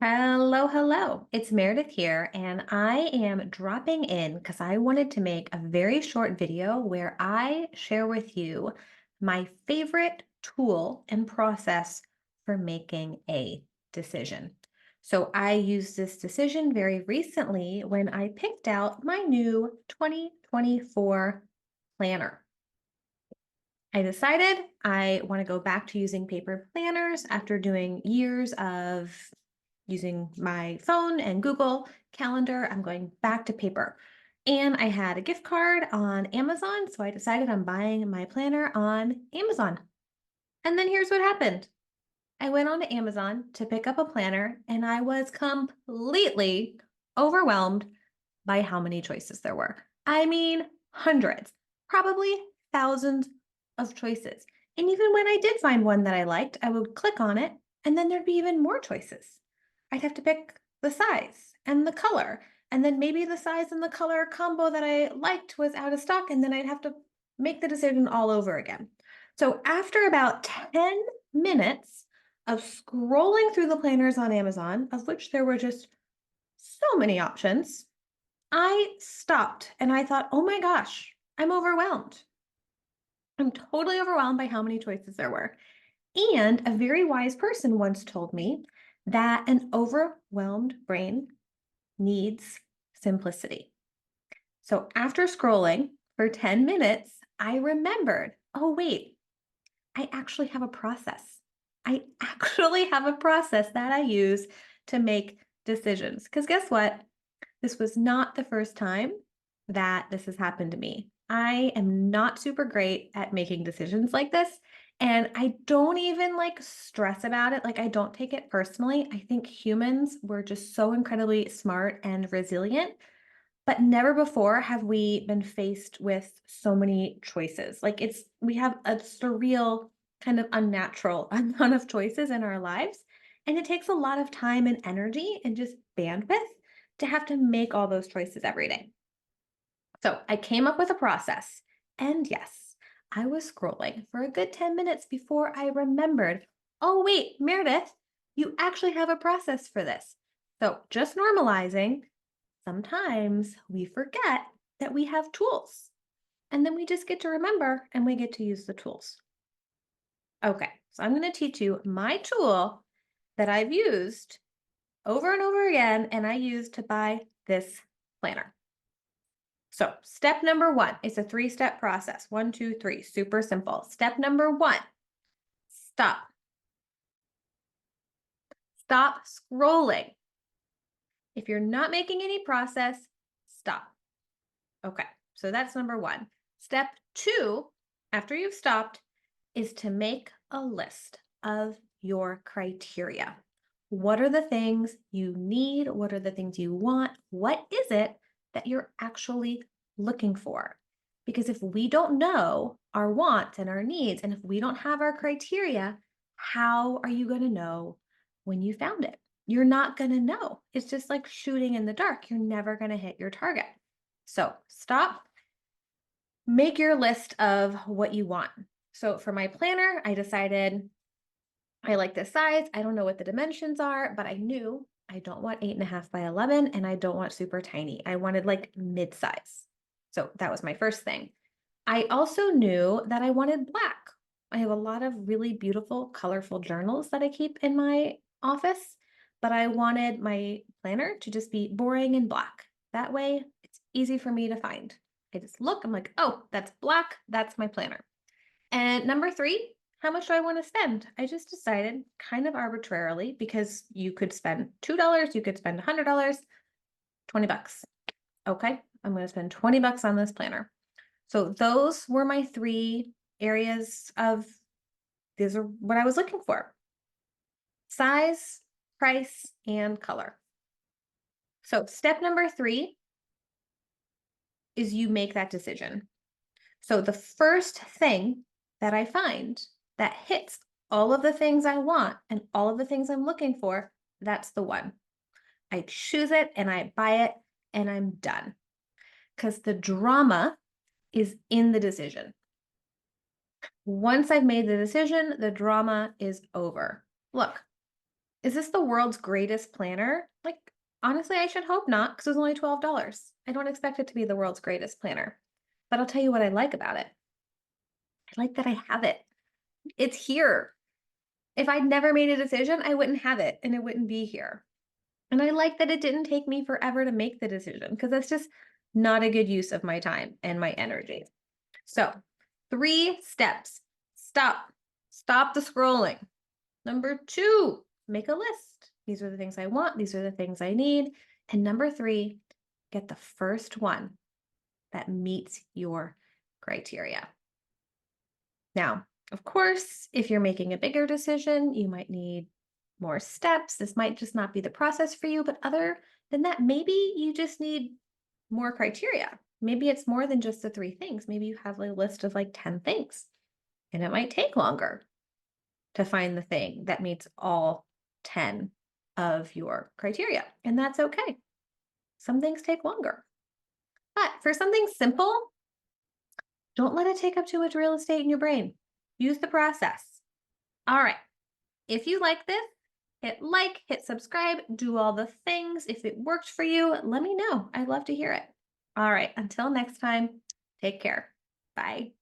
Hello, hello. It's Meredith here, and I am dropping in because I wanted to make a very short video where I share with you my favorite tool and process for making a decision. So I used this decision very recently when I picked out my new 2024 planner. I decided I want to go back to using paper planners after doing years of using my phone and Google Calendar. I'm going back to paper. And I had a gift card on Amazon, so I decided I'm buying my planner on Amazon. And then here's what happened. I went on to Amazon to pick up a planner, and I was completely overwhelmed by how many choices there were. I mean, hundreds, probably thousands of choices. And even when I did find one that I liked, I would click on it, and then there'd be even more choices. I'd have to pick the size and the color, and then maybe the size and the color combo that I liked was out of stock, and then I'd have to make the decision all over again. So after about 10 minutes of scrolling through the planners on Amazon, of which there were just so many options, I stopped and I thought, oh my gosh, I'm overwhelmed. I'm totally overwhelmed by how many choices there were. And a very wise person once told me that an overwhelmed brain needs simplicity. So after scrolling for 10 minutes, I remembered, oh, wait, I actually have a process. I actually have a process that I use to make decisions. Because guess what? This was not the first time that this has happened to me. I am not super great at making decisions like this. And I don't even like stress about it. Like, I don't take it personally. I think humans were just so incredibly smart and resilient, but never before have we been faced with so many choices. Like, we have a surreal, kind of unnatural amount of choices in our lives. And it takes a lot of time and energy and just bandwidth to have to make all those choices every day. So I came up with a process. And yes, I was scrolling for a good 10 minutes before I remembered, oh, wait, Meredith, you actually have a process for this. So just normalizing, sometimes we forget that we have tools. And then we just get to remember and we get to use the tools. Okay, so I'm going to teach you my tool that I've used over and over again, and I use to buy this planner. So, step number one is a 3-step process. 1, 2, 3, super simple. Step number one, stop. Stop scrolling. If you're not making any process, stop. Okay, so that's number one. Step two, after you've stopped, is to make a list of your criteria. What are the things you need? What are the things you want? What is it that you're actually looking for? Because if we don't know our wants and our needs, and if we don't have our criteria, how are you going to know when you found it? You're not going to know. It's just like shooting in the dark. You're never going to hit your target. So stop, make your list of what you want. So for my planner, I decided I like this size. I don't know what the dimensions are, but I knew I don't want 8.5 by 11 and I don't want super tiny. I wanted like mid-size. So that was my first thing. I also knew that I wanted black. I have a lot of really beautiful, colorful journals that I keep in my office, but I wanted my planner to just be boring and black. That way, it's easy for me to find. I just look, I'm like, oh, that's black, that's my planner. And number three, how much do I want to spend? I just decided kind of arbitrarily because you could spend $2, you could spend $100, 20 bucks. Okay, I'm going to spend 20 bucks on this planner. So those were my three areas of these are what I was looking for: size, price, and color. So step number three is you make that decision. So the first thing that I find that hits all of the things I want and all of the things I'm looking for, that's the one. I choose it and I buy it and I'm done. Because the drama is in the decision. Once I've made the decision, the drama is over. Look, Is this the world's greatest planner? Like, honestly, I should hope not because it was only $12. I don't expect it to be the world's greatest planner. But I'll tell you what I like about it. I like that I have it. It's here. If I'd never made a decision, I wouldn't have it and it wouldn't be here. And I like that it didn't take me forever to make the decision because that's just not a good use of my time and my energy. So, 3 steps. Stop. Stop the scrolling. Number 2, make a list. These are the things I want, these are the things I need. And number 3, get the first one that meets your criteria. Now, of course, if you're making a bigger decision, you might need more steps. This might just not be the process for you, but other than that, maybe you just need more criteria. Maybe it's more than just the 3 things. Maybe you have a list of like 10 things, and it might take longer to find the thing that meets all 10 of your criteria. And that's okay. Some things take longer. But for something simple, don't let it take up too much real estate in your brain. Use the process. All right. If you like this, hit like, hit subscribe, do all the things. If it worked for you, let me know. I'd love to hear it. All right. Until next time, take care. Bye.